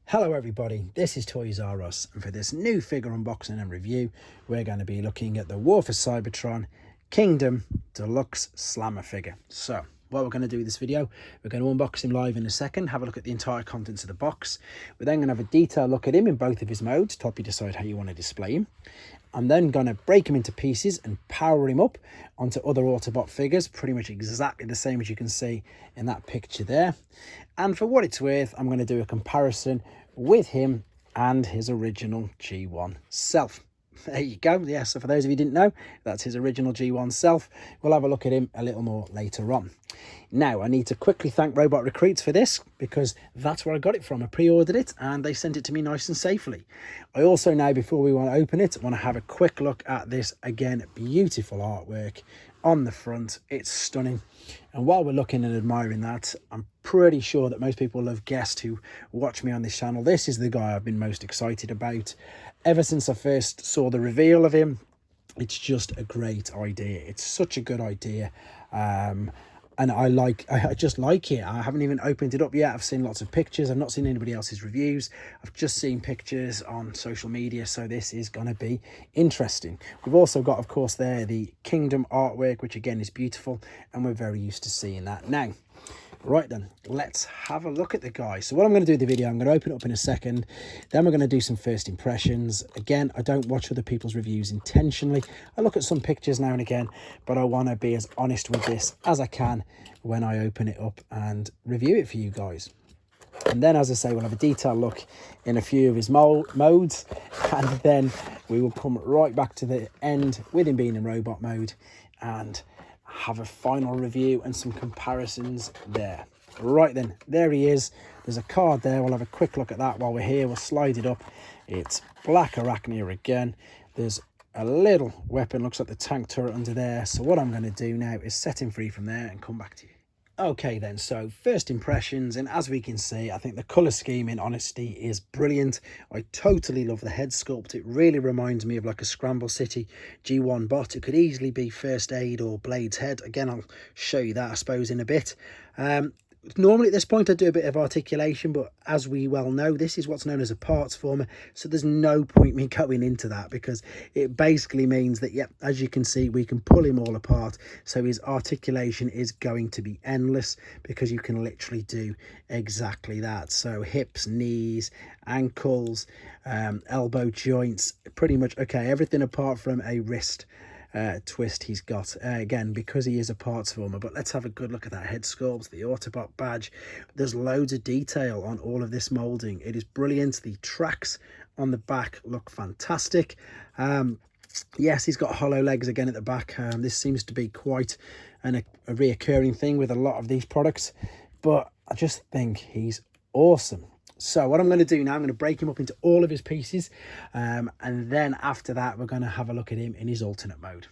Hello everybody, this is Toys R Us, and for this new figure unboxing and review we're going to be looking at the War for Cybertron Kingdom Deluxe Slammer figure. So what we're going to do with this video, we're going to unbox him live in a second, have a look at the entire contents of the box. We're then going to have a detailed look at him in both of his modes to help you decide how you want to display him. I'm then going to break him into pieces and power him up onto other Autobot figures, pretty much exactly the same as you can see in that picture there. And for what it's worth, I'm going to do a comparison with him and his original G1 self. There you go. Yeah, so for those of you who didn't know, that's his original G1 self. We'll have a look at him a little more later on. Now, I need to quickly thank Robot Recruits for this, because that's where I got it from. I pre-ordered it and they sent it to me nice and safely. I also now, before we want to open it, want to have a quick look at this, again, beautiful artwork on the front. It's stunning. And while we're looking and admiring that, I'm pretty sure that most people have guessed who watch me on this channel, this is the guy I've been most excited about. Ever since I first saw the reveal of him, it's just a great idea. It's such a good idea. And I just like it. I haven't even opened it up yet. I've seen lots of pictures. I've not seen anybody else's reviews. I've just seen pictures on social media, so this is going to be interesting. We've also got, of course, there the Kingdom artwork, which again is beautiful, and we're very used to seeing that now. Right then, let's have a look at the guy. So what I'm going to do with the video, I'm going to open it up in a second. Then we're going to do some first impressions. Again, I don't watch other people's reviews intentionally. I look at some pictures now and again, but I want to be as honest with this as I can when I open it up and review it for you guys. And then, as I say, we'll have a detailed look in a few of his modes, and then we will come right back to the end with him being in robot mode and have a final review and some comparisons there. Right then, there he is. There's a card there. We'll have a quick look at that while we're here. We'll slide it up. It's Black Arachnia again. There's a little weapon, looks like the tank turret under there. So what I'm going to do now is set him free from there and come back to you. Okay then, so first impressions, and as we can see, I think the colour scheme in honesty is brilliant. I totally love the head sculpt. It really reminds me of like a Scramble City G1 bot. It could easily be First Aid or Blade's head. Again, I'll show you that, I suppose, in a bit. Normally at this point I do a bit of articulation, but as we well know, this is what's known as a parts former, so there's no point me going into that, because it basically means that, yeah, as you can see, we can pull him all apart, so his articulation is going to be endless, because you can literally do exactly that. So hips, knees, ankles, elbow joints, pretty much, okay, everything apart from a wrist twist he's got, again, because he is a parts former. But let's have a good look at that head sculpt, the Autobot badge. There's loads of detail on all of this molding. It is brilliant. The tracks on the back look fantastic. Yes, he's got hollow legs again at the back. This seems to be quite a reoccurring thing with a lot of these products, but I just think he's awesome. So what I'm going to do now, I'm going to break him up into all of his pieces, and then after that we're going to have a look at him in his alternate mode.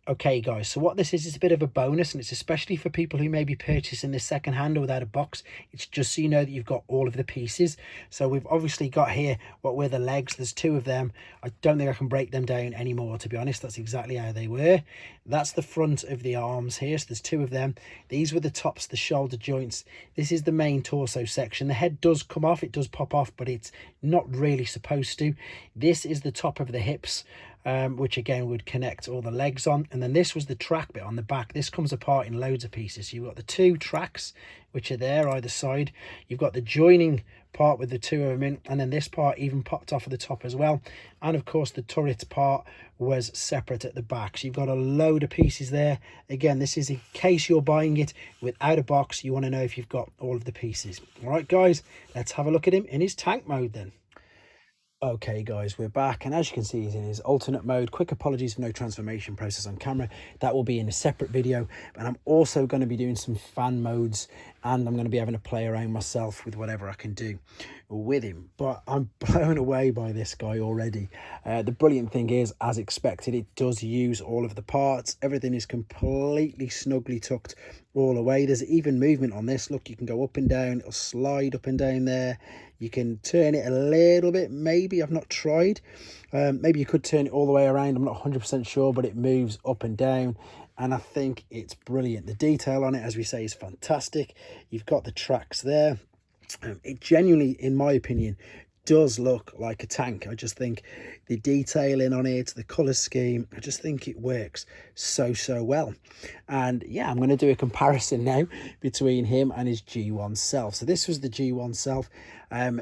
Okay guys, so what this is a bit of a bonus, and it's especially for people who may be purchasing this second hand or without a box. It's just so you know that you've got all of the pieces. So we've obviously got here what were the legs. There's two of them. I don't think I can break them down anymore, to be honest. That's exactly how they were. That's the front of the arms here, so there's two of them. These were the tops, the shoulder joints. This is the main torso section. The head does come off, it does pop off, but it's not really supposed to. This is the top of the hips, which again would connect all the legs on, and then this was the track bit on the back. This comes apart in loads of pieces. So you've got the two tracks which are there either side. You've got the joining part with the two of them in, and then this part even popped off at the top as well. And of course the turret part was separate at the back. So you've got a load of pieces there. Again, this is in case you're buying it without a box, you want to know if you've got all of the pieces. All right guys, let's have a look at him in his tank mode then. Okay guys, we're back, and as you can see, he's in his alternate mode. Quick apologies for no transformation process on camera. That will be in a separate video, and I'm also going to be doing some fan modes, and I'm going to be having to play around myself with whatever I can do with him. But I'm blown away by this guy already. The brilliant thing is, as expected, it does use all of the parts. Everything is completely snugly tucked all away. There's even movement on this. Look, you can go up and down. It'll slide up and down there. You can turn it a little bit, maybe. I've not tried. Maybe you could turn it all the way around. I'm not 100% sure, but it moves up and down, and I think it's brilliant. The detail on it, as we say, is fantastic. You've got the tracks there. It genuinely, in my opinion, does look like a tank. I just think the detailing on it, the color scheme, I just think it works so well. And yeah, I'm going to do a comparison now between him and his G1 self. So this was the G1 self.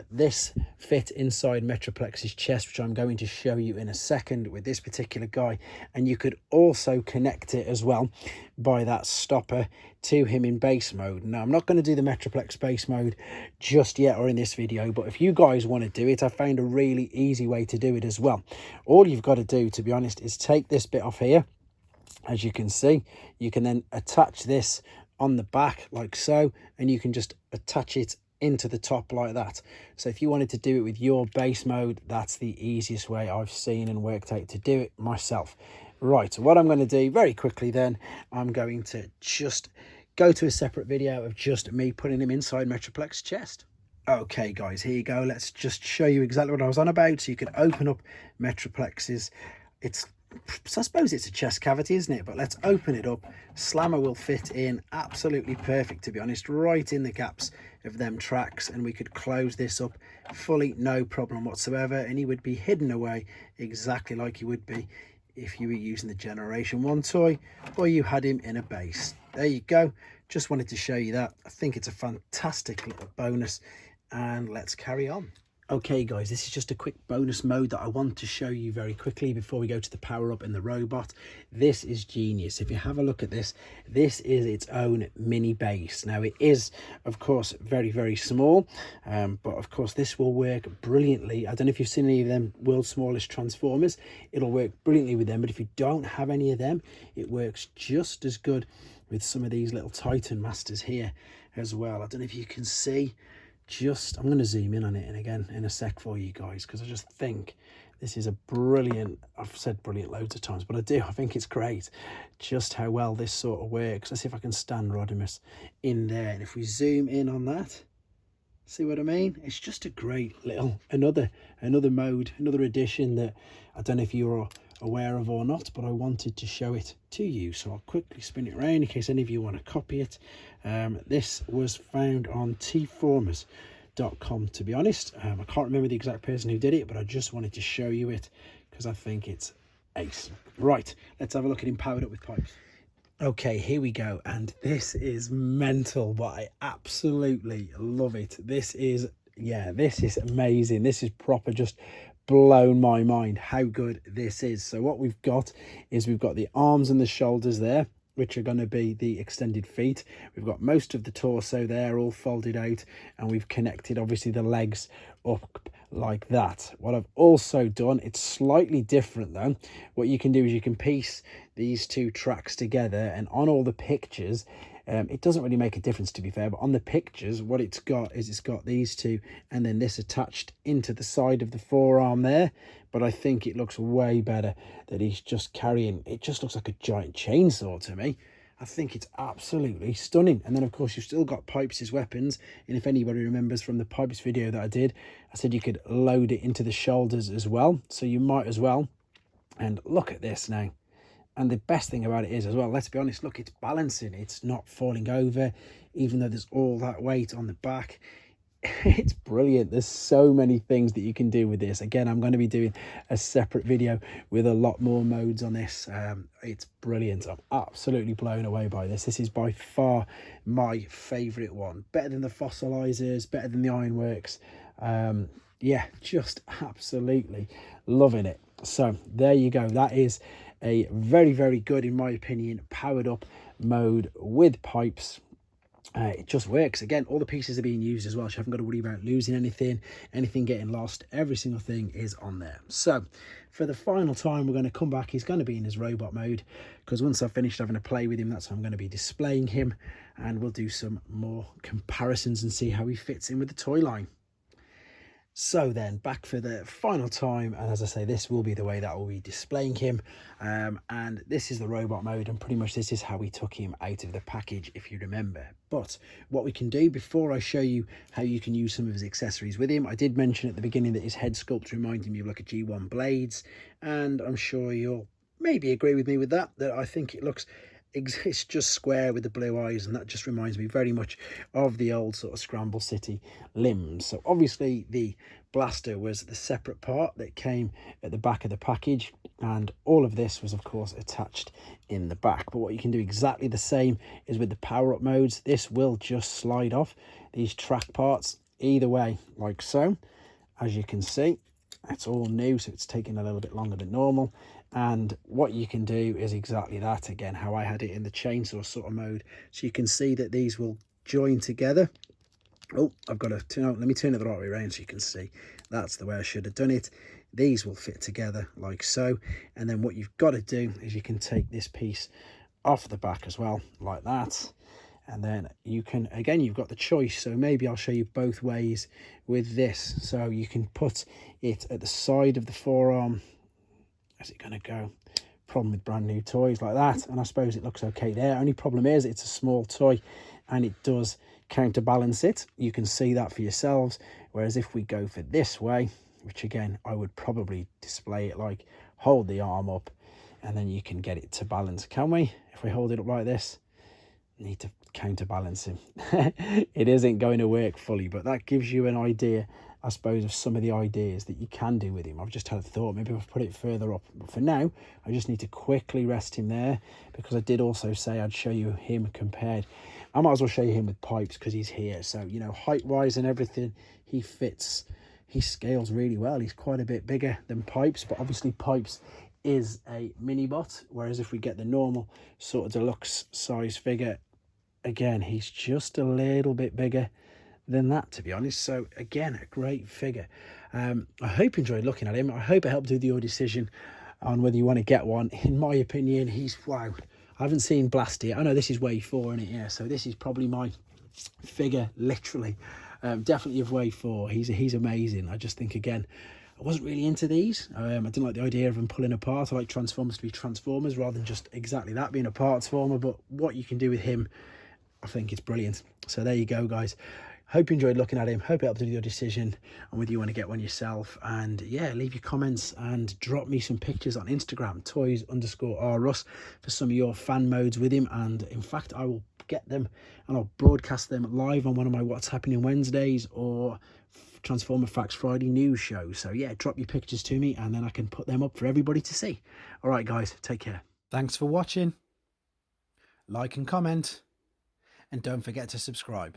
This fit inside Metroplex's chest, which I'm going to show you in a second with this particular guy. And you could also connect it as well by that stopper to him in base mode. Now, I'm not going to do the Metroplex base mode just yet or in this video, but if you guys want to do it, I found a really easy way to do it as well. All you've got to do, to be honest, is take this bit off here. As you can see, you can then attach this on the back like so, and you can just attach it into the top like that. So if you wanted to do it with your base mode, that's the easiest way I've seen and worked out to do it myself. Right, so what I'm going to do very quickly then, I'm going to just go to a separate video of just me putting him inside Metroplex's chest. Okay guys, here you go. Let's just show you exactly what I was on about. So you can open up Metroplex's, I suppose it's a chest cavity, isn't it? But let's open it up. Slammer will fit in absolutely perfect, to be honest, right in the gaps of them tracks, and we could close this up fully, no problem whatsoever, and he would be hidden away exactly like he would be if you were using the Generation 1 toy or you had him in a base. There you go. Just wanted to show you that. I think it's a fantastic little bonus, and let's carry on. Okay guys, this is just a quick bonus mode that I want to show you very quickly before we go to the power up in the robot. This is genius. If you have a look at this, this is its own mini base. Now it is of course very small, but of course this will work brilliantly. I don't know if you've seen any of them World's Smallest Transformers. It'll work brilliantly with them, but if you don't have any of them, it works just as good with some of these little Titan Masters here as well. I don't know if you can see. I'm going to zoom in on it and again in a sec for you guys, because I just think this is a brilliant, I've said brilliant loads of times, but I think it's great just how well this sort of works. Let's see if I can stand Rodimus in there, and if we zoom in on that, see what I mean? It's just a great little another mode, another addition that I don't know if you're aware of or not, but I wanted to show it to you. So I'll quickly spin it around in case any of you want to copy it. This was found on tformers.com, to be honest. I can't remember the exact person who did it, but I just wanted to show you it because I think it's ace. Right, let's have a look at him powered up with pipes. Okay, here we go, and this is mental, but I absolutely love it. This is amazing. This is proper just blown my mind how good this is. So what we've got is we've got the arms and the shoulders there, which are going to be the extended feet. We've got most of the torso there all folded out, and we've connected obviously the legs up like that. What I've also done, it's slightly different though. What you can do is you can piece these two tracks together, and on all the pictures, it doesn't really make a difference, to be fair, but on the pictures what it's got is it's got these two and then this attached into the side of the forearm there. But I think it looks way better that he's just carrying, it just looks like a giant chainsaw to me. I think it's absolutely stunning. And then of course you've still got pipes as weapons, and if anybody remembers from the pipes video that I did, I said you could load it into the shoulders as well, so you might as well. And look at this now. And the best thing about it is as well, let's be honest, look, it's balancing. It's not falling over, even though there's all that weight on the back. It's brilliant. There's so many things that you can do with this. Again, I'm going to be doing a separate video with a lot more modes on this. It's brilliant. I'm absolutely blown away by this. This is by far my favourite one. Better than the fossilizers, better than the ironworks. Yeah, just absolutely loving it. So there you go. That is a very good, in my opinion, powered up mode with pipes. It just works. Again, all the pieces are being used as well, so you haven't got to worry about losing anything getting lost. Every single thing is on there. So for the final time, we're going to come back. He's going to be in his robot mode, because once I've finished having a play with him, that's how I'm going to be displaying him, and we'll do some more comparisons and see how he fits in with the toy line. So then, back for the final time, and as I say, this will be the way that I will be displaying him, and this is the robot mode, and pretty much this is how we took him out of the package, if you remember. But what we can do, before I show you how you can use some of his accessories with him, I did mention at the beginning that his head sculpt reminded me of like a G1 Blades, and I'm sure you'll maybe agree with me with that I think it looks it's just square with the blue eyes, and that just reminds me very much of the old sort of Scramble City limbs. So obviously the blaster was the separate part that came at the back of the package, and all of this was of course attached in the back. But what you can do exactly the same is with the power-up modes. This will just slide off these track parts either way, like so. As you can see, it's all new, so it's taking a little bit longer than normal. And what you can do is exactly that, again, how I had it in the chainsaw sort of mode. So you can see that these will join together. Oh, I've got to turn, let me turn it the right way around so you can see. That's the way I should have done it. These will fit together like so. And then what you've got to do is you can take this piece off the back as well, like that. And then you can, again, you've got the choice. So maybe I'll show you both ways with this. So you can put it at the side of the forearm. How's it going to go? Problem with brand new toys like that. And I suppose it looks okay there. Only problem is it's a small toy and it does counterbalance it. You can see that for yourselves. Whereas if we go for this way, which again, I would probably display it like, hold the arm up and then you can get it to balance. Can we? If we hold it up like this, need to counterbalance him. It isn't going to work fully, but that gives you an idea, I suppose, of some of the ideas that you can do with him. I've just had a thought, maybe I've put it further up, but for now I just need to quickly rest him there, because I did also say I'd show you him compared. I might as well show you him with Pipes because he's here. So, you know, height wise and everything, he fits, he scales really well. He's quite a bit bigger than Pipes, but obviously Pipes is a mini bot, whereas if we get the normal sort of deluxe size figure, again, he's just a little bit bigger than that, to be honest. So again, a great figure. I hope you enjoyed looking at him. I hope it helped with your decision on whether you want to get one. In my opinion, he's, wow, I haven't seen Blast yet. I know this is wave 4, isn't it? Yeah, so this is probably my figure, literally. Definitely of wave 4. He's amazing. I just think, again, I wasn't really into these. I didn't like the idea of them pulling apart. I like Transformers to be Transformers rather than just exactly that being a parts former. But what you can do with him, I think it's brilliant. So there you go, guys. Hope you enjoyed looking at him. Hope it helped with your decision on whether you want to get one yourself. And yeah, leave your comments and drop me some pictures on Instagram, toys_rruss, for some of your fan modes with him. And in fact, I will get them and I'll broadcast them live on one of my What's Happening Wednesdays or Transformer Facts Friday news shows. So yeah, drop your pictures to me and then I can put them up for everybody to see. All right, guys, take care. Thanks for watching. Like and comment. And don't forget to subscribe.